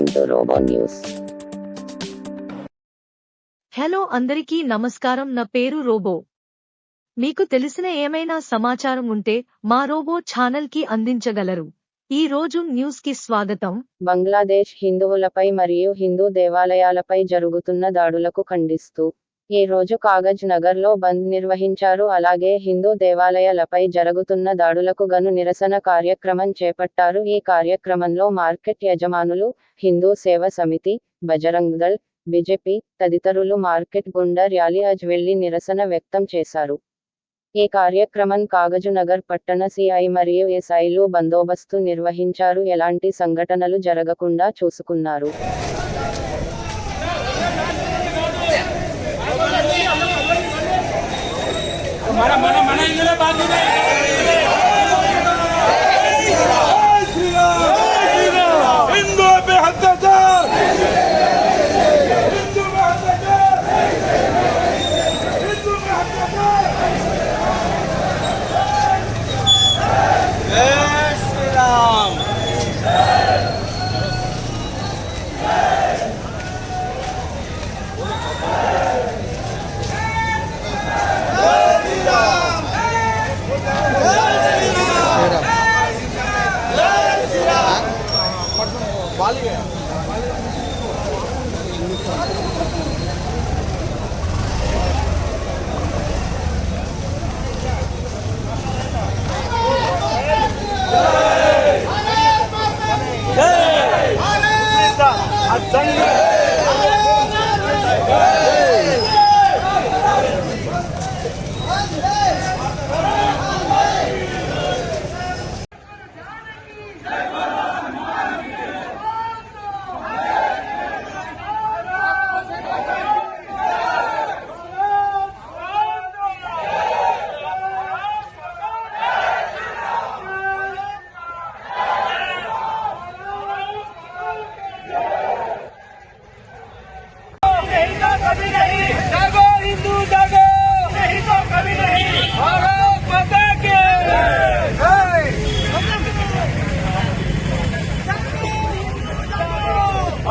Welcome to Robo News. Hello అందరికీ నమస్కారం. నా పేరు రోబో. మీకు తెలిసిన ఏమైనా సమాచారం ఉంటే మా రోబో ఛానల్ కి అందించగలరు. ఈ రోజు న్యూస్ కి స్వాగతం. బంగ్లాదేశ్ హిందువులపై మరియు హిందూ దేవాలయాలపై జరుగుతున్న దాడులకు ఖండిస్తూ ఈ రోజు కాగజ్ నగర్ లో బంద్ నిర్వహించారు. అలాగే హిందూ దేవాలయాలపై జరుగుతున్న దాడులకు గను నిరసన కార్యక్రమం చేపట్టారు. ఈ కార్యక్రమంలో మార్కెట్ యజమానులు, హిందూ సేవ సమితి, బజరంగ్ దళ్, బీజేపీ తదితరులు మార్కెట్ గుండా ర్యాలీ వెళ్లి నిరసన వ్యక్తం చేశారు. ఈ కార్యక్రమం కాగజు నగర్ పట్టణ సిఐ మరియు ఎస్ఐలు బందోబస్తు నిర్వహించారు. ఎలాంటి సంఘటనలు జరగకుండా చూసుకున్నారు.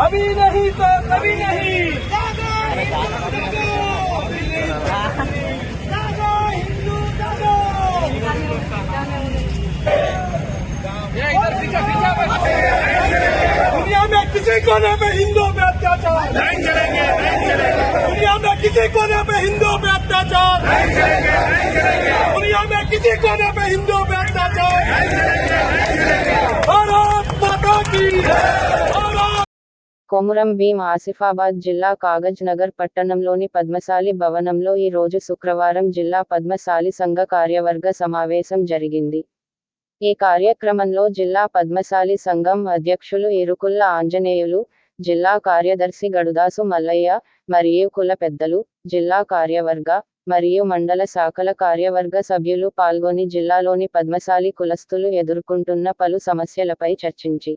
अभी नहीं तो कभी नहीं। दुनिया में किसी कोने में हिंदुओं पे अत्याचार नहीं चलेंगे, नहीं चलेंगे। दुनिया में किसी कोने में हिंदुओं पे अत्याचार नहीं चलेंगे, नहीं चलेंगे। दुनिया में किसी कोने में हिंदुओं पे अत्याचार नहीं चलेंगे, नहीं चलेंगे। भारत माता की కొమురం భీం ఆసిఫాబాద్ జిల్లా కాగజ్ నగర్ పట్టణంలోని పద్మశాలి భవనంలో ఈ రోజు శుక్రవారం జిల్లా పద్మశాలి సంఘ కార్యవర్గ సమావేశం జరిగింది. ఈ కార్యక్రమంలో జిల్లా పద్మశాలి సంఘం అధ్యక్షులు ఇరుకుల్ల ఆంజనేయులు, జిల్లా కార్యదర్శి గడుదాసు మల్లయ్య మరియు కుల పెద్దలు, జిల్లా కార్యవర్గ మరియు మండల శాఖల కార్యవర్గ సభ్యులు పాల్గొని జిల్లాలోని పద్మశాలి కులస్తులు ఎదుర్కొంటున్న పలు సమస్యలపై చర్చించి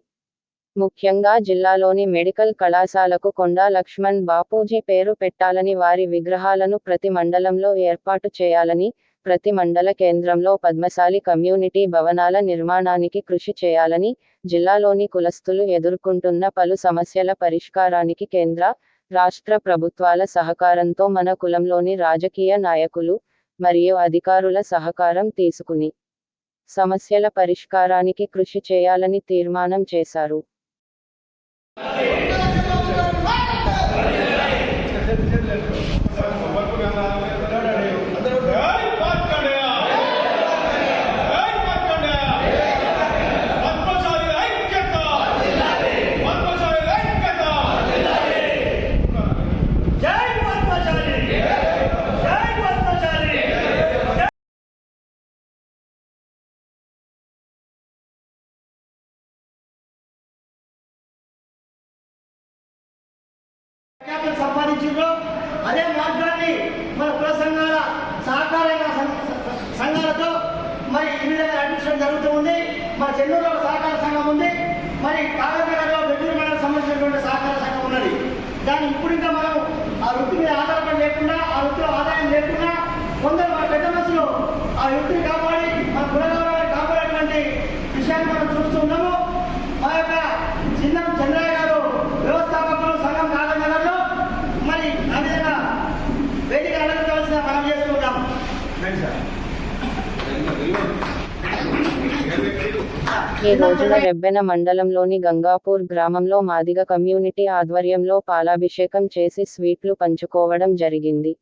ముఖ్యంగా జిల్లాలోని మెడికల్ కళాశాలకు కొండా లక్ష్మణ్ బాపూజీ పేరు పెట్టాలని, వారి విగ్రహాలను ప్రతి మండలంలో ఏర్పాటు చేయాలని, ప్రతి మండల కేంద్రంలో పద్మశాలి కమ్యూనిటీ భవనాల నిర్మాణానికి కృషి చేయాలని, జిల్లాలోని కులస్తులు ఎదుర్కొంటున్న పలు సమస్యల పరిష్కారానికి కేంద్ర, రాష్ట్ర ప్రభుత్వాల సహకారంతో మన కులంలోని రాజకీయ నాయకులు మరియు అధికారుల సహకారం తీసుకుని సమస్యల పరిష్కారానికి కృషి చేయాలని తీర్మానం చేశారు. సంపాదించారో అదే మార్గాన్ని మన కుల సంఘాల సహకారంగా సంఘాలతో మరి ఈ విధంగా నడిపించడం జరుగుతూ ఉంది. మన చెన్నూరులో సహకార సంఘం ఉంది, మరి కాగజ్నగర్లో బెడ్డూరు మండలం సంబంధించినటువంటి సహకార సంఘం ఉన్నది. దాన్ని ఇప్పుడు ఇంకా మనం ఆ వృత్తి మీద ఆధారపడి లేకుండా, ఆ వృత్తిలో ఆదాయం లేకుండా కొందరు మన పెద్ద మనుషులు ఆ వృత్తిని కాపాడి మన కులగౌరవాన్ని కాపాడేటువంటి విషయాన్ని మనం చూస్తూ ఉన్నాము. మా యొక్క చంద్రయ్య గారు ఈ రోజున రెబ్బెన మండలంలోని గంగాపూర్ గ్రామంలో మాదిగ కమ్యూనిటీ ఆధ్వర్యంలో పాలాభిషేకం చేసి స్వీట్లు పంచుకోవడం జరిగింది.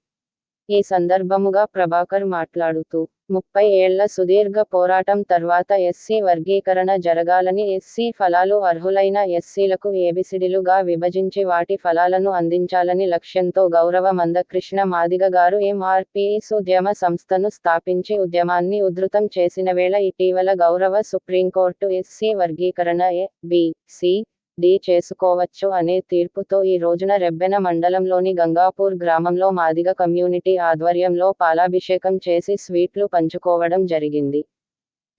ఈ సందర్భముగా ప్రభాకర్ మాట్లాడుతూ 30 ఏళ్ల సుదీర్ఘ పోరాటం తర్వాత ఎస్సీ వర్గీకరణ జరగాలని, ఎస్సీ ఫలాలు అర్హులైన ఎస్సీలకు ఏబిసిడిలుగా విభజించి వాటి ఫలాలను అందించాలని లక్ష్యంతో గౌరవ మందకృష్ణ మాదిగ గారు ఎంఆర్పీఎస్ ఉద్యమ సంస్థను స్థాపించి ఉద్యమాన్ని ఉధృతం చేసిన వేళ ఇటీవల గౌరవ సుప్రీంకోర్టు ఎస్సీ వర్గీకరణ ఏ, బి, సి, డి చేసుకోవచ్చు అనే తీర్పుతో ఈ రోజున రెబ్బెన మండలంలోని గంగాపూర్ గ్రామంలో మాదిగ కమ్యూనిటీ ఆధ్వర్యంలో పాలాభిషేకం చేసి స్వీట్లు పంచుకోవడం జరిగింది.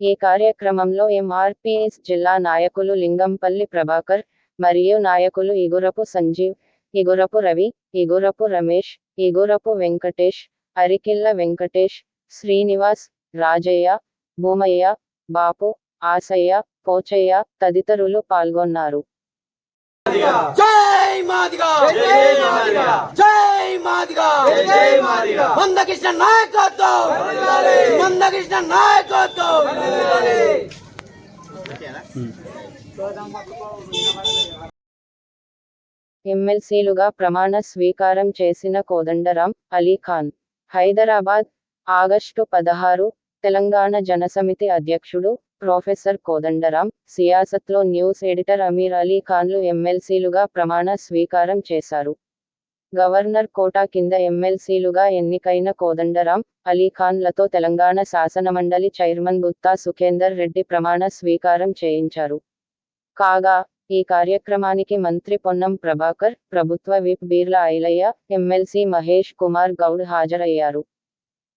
ఈ కార్యక్రమంలో ఎంఆర్పీఎస్ జిల్లా నాయకులు లింగంపల్లి ప్రభాకర్ మరియు నాయకులు ఇగురపు సంజీవ్, ఇగురపు రవి, ఇగురపు రమేష్, ఇగురపు వెంకటేష్, అరికిల్ల వెంకటేష్, శ్రీనివాస్, రాజయ్య, భూమయ్య, బాపు, ఆసయ్య, పోచయ్య తదితరులు పాల్గొన్నారు. జై మాదిగా, జై మాదిగా, జై మాదిగా, జై మాదిగా. మందకృష్ణ నాయకత్వం, మందకృష్ణ నాయకత్వం. ఎమ్మెల్సీలుగా ప్రమాణ స్వీకారం చేసిన కోదండరాం, అలీఖాన్. హైదరాబాద్, ఆగస్టు 16. తెలంగాణ జనసమితి అధ్యక్షుడు ప్రొఫెసర్ కోదండరాం, సియాసత్లో న్యూస్ ఎడిటర్ అమీర్ అలీ ఖాన్లు ఎమ్మెల్సీలుగా ప్రమాణ స్వీకారం చేశారు. గవర్నర్ కోటా కింద ఎమ్మెల్సీలుగా ఎన్నికైన కోదండరాం, అలీ ఖాన్లతో తెలంగాణ శాసనమండలి చైర్మన్ గుత్తా సుఖేందర్ రెడ్డి ప్రమాణ స్వీకారం చేయించారు. కాగా ఈ కార్యక్రమానికి మంత్రి పొన్నం ప్రభాకర్, ప్రభుత్వ విప్ బీర్ల ఐలయ్య, ఎమ్మెల్సీ మహేష్ కుమార్ గౌడ్ హాజరయ్యారు.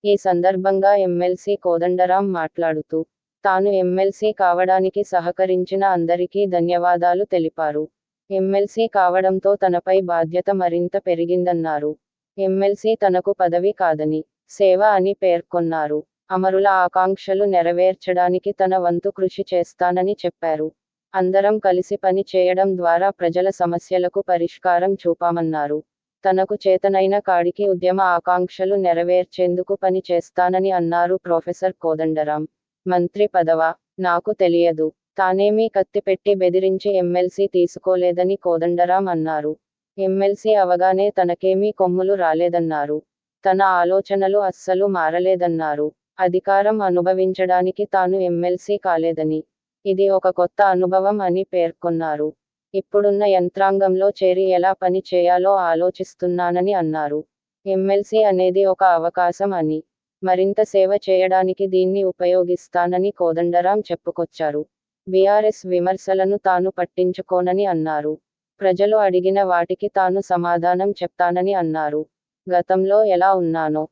ఈ సందర్భంగా ఎమ్మెల్సీ కోదండరాం మాట్లాడుతూ తాను ఎమ్మెల్సీ కావడానికి సహకరించిన అందరికీ ధన్యవాదాలు తెలిపారు. ఎమ్మెల్సీ కావడంతో తనపై బాధ్యత మరింత పెరిగిందన్నారు. ఎమ్మెల్సీ తనకు పదవి కాదని, సేవ అని పేర్కొన్నారు. అమరుల ఆకాంక్షలు నెరవేర్చడానికి తన వంతు కృషి చేస్తానని చెప్పారు. అందరం కలిసి పని చేయడం ద్వారా ప్రజల సమస్యలకు పరిష్కారం చూపామన్నారు. తనకు చేతనైన కాడికి ఉద్యమ ఆకాంక్షలు నెరవేర్చేందుకు పని చేస్తానని అన్నారు ప్రొఫెసర్ కోదండరాం. మంత్రి పదవా? నాకు తెలియదు. తానేమీ కత్తిపెట్టి బెదిరించి ఎమ్మెల్సీ తీసుకోలేదని కోదండరాం అన్నారు. ఎమ్మెల్సీ అవగానే తనకేమీ కొమ్ములు రాలేదన్నారు. తన ఆలోచనలు అస్సలు మారలేదన్నారు. అధికారం అనుభవించడానికి తాను ఎమ్మెల్సీ కాలేదని, ఇది ఒక కొత్త అనుభవం అని పేర్కొన్నారు. ఇప్పుడున్న యంత్రాంగంలో చేరి ఎలా పని చేయాలో ఆలోచిస్తున్నానని అన్నారు. ఎమ్మెల్సీ అనేది ఒక అవకాశం అని, మరింత సేవ చేయడానికి దీన్ని ఉపయోగిస్తానని కోదండరాం చెప్పుకొచ్చారు. బీఆర్ఎస్ విమర్శలను తాను పట్టించుకోనని అన్నారు. ప్రజలు అడిగిన వాటికి తాను సమాధానం చెప్తానని అన్నారు. గతంలో ఎలా ఉన్నానో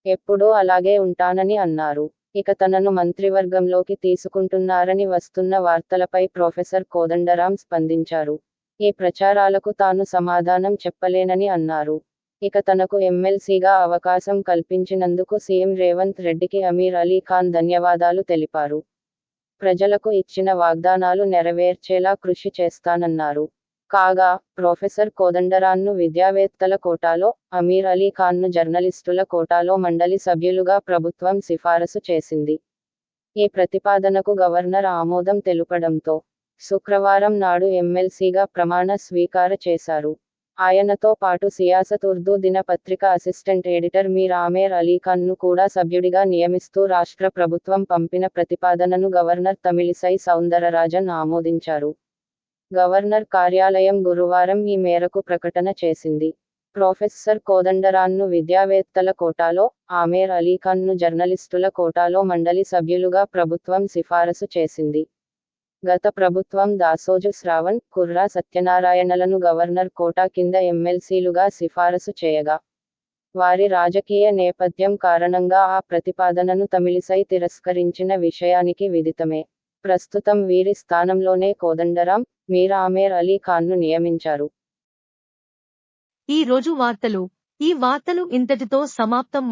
ఎప్పుడూ అలాగే ఉంటానని అన్నారు. ఇక తనను మంత్రివర్గంలోకి తీసుకుంటున్నారని వస్తున్న వార్తలపై ప్రొఫెసర్ కోదండరాం స్పందించారు. ఈ ప్రచారాలకు తాను సమాధానం చెప్పలేనని అన్నారు. ఇక తనకు ఎమ్మెల్సీగా అవకాశం కల్పించినందుకు సీఎం రేవంత్ రెడ్డికి అమీర్ అలీ ఖాన్ ధన్యవాదాలు తెలిపారు. ప్రజలకు ఇచ్చిన వాగ్దానాలు నెరవేర్చేలా కృషి చేస్తానన్నారు. కాగా ప్రొఫెసర్ కోదండరాంను విద్యావేత్తల కోటాలో, అమీర్ అలీ ఖాన్ను జర్నలిస్టుల కోటాలో మండలి సభ్యులుగా ప్రభుత్వం సిఫారసు చేసింది. ఈ ప్రతిపాదనకు గవర్నర్ ఆమోదం తెలుపడంతో శుక్రవారం నాడు ఎమ్మెల్సీగా ప్రమాణ స్వీకార చేశారు. ఆయనతో పాటు సియాసత్ ఉర్దూ దినపత్రిక అసిస్టెంట్ ఎడిటర్ మీర్ ఆమేర్ అలీఖాన్ను కూడా సభ్యుడిగా నియమిస్తూ రాష్ట్ర ప్రభుత్వం పంపిన ప్రతిపాదనను గవర్నర్ తమిళిసై సౌందరరాజన్ ఆమోదించారు. గవర్నర్ కార్యాలయం గురువారం ఈ మేరకు ప్రకటన చేసింది. ప్రొఫెసర్ కోదండరాంను విద్యావేత్తల కోటాలో, ఆమేర్ అలీఖాన్ను జర్నలిస్టుల కోటాలో మండలి సభ్యులుగా ప్రభుత్వం సిఫారసు చేసింది. గత ప్రభుత్వం దాసోజు శ్రావణ్, కుర్రా సత్యనారాయణలను గవర్నర్ కోటా కింద ఎమ్మెల్సీలుగా సిఫారసు చేయగా, వారి రాజకీయ నేపథ్యం కారణంగా ఆ ప్రతిపాదనను తమిళిసై తిరస్కరించిన విషయానికి విదితమే. ప్రస్తుతం వీరి స్థానంలోనే కోదండరాం, మీర్ ఆమేర్ అలీ ఖాన్ను నియమించారు. ఈ రోజు వార్తలు ఇంతటితో సమాప్తం.